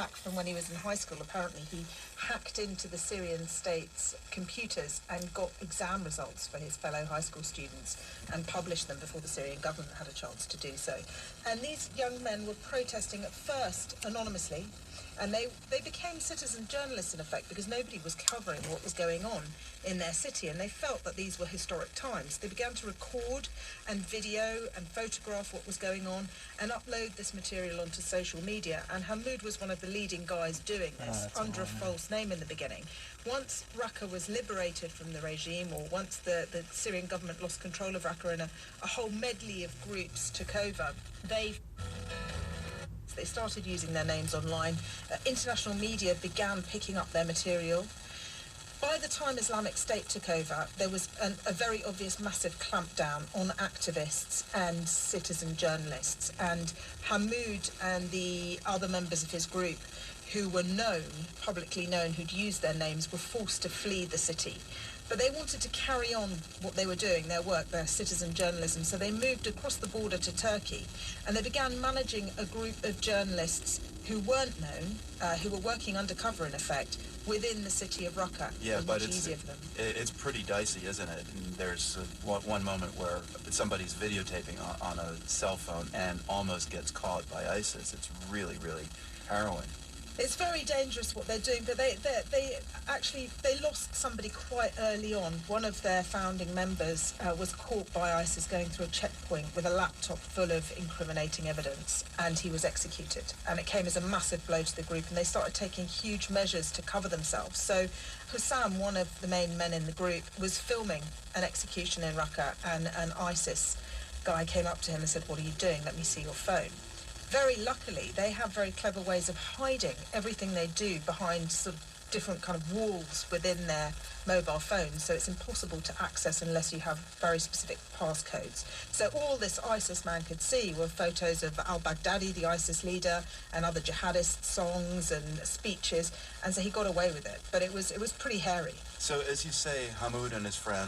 back from when he was in high school. Apparently, he hacked into the Syrian state's computers and got exam results for his fellow high school students and published them before the Syrian government had a chance to do so. And these young men were protesting at first anonymously, and they became citizen journalists in effect, because nobody was covering what was going on in their city, and they felt that these were historic times. They began to record and video and photograph what was going on and upload this material onto social media, and Hamoud was one of the leading guys doing this under a false name in the beginning. Once Raqqa was liberated from the regime, or once the Syrian government lost control of Raqqa and a whole medley of groups took over, they started using their names online. International media began picking up their material. By the time Islamic State took over, there was a very obvious massive clampdown on activists and citizen journalists. And Hamoud and the other members of his group who were known, publicly known, who'd used their names, were forced to flee the city. But they wanted to carry on what they were doing, their work, their citizen journalism, so they moved across the border to Turkey, and they began managing a group of journalists who weren't known, who were working undercover, in effect, within the city of Raqqa. Yeah, but easier for them. It's pretty dicey, isn't it? And there's one moment where somebody's videotaping on a cell phone and almost gets caught by ISIS. It's really, really harrowing. It's very dangerous what they're doing, but they lost somebody quite early on. One of their founding members was caught by ISIS going through a checkpoint with a laptop full of incriminating evidence, and he was executed. And it came as a massive blow to the group, and they started taking huge measures to cover themselves. So Hussam, one of the main men in the group, was filming an execution in Raqqa, and an ISIS guy came up to him and said, "What are you doing? Let me see your phone." Very luckily, they have very clever ways of hiding everything they do behind sort of different kind of walls within their mobile phones, so it's impossible to access unless you have very specific passcodes. So all this ISIS man could see were photos of al-Baghdadi, the ISIS leader, and other jihadist songs and speeches, and so he got away with it. But it was pretty hairy. So as you say, Hamoud and his friends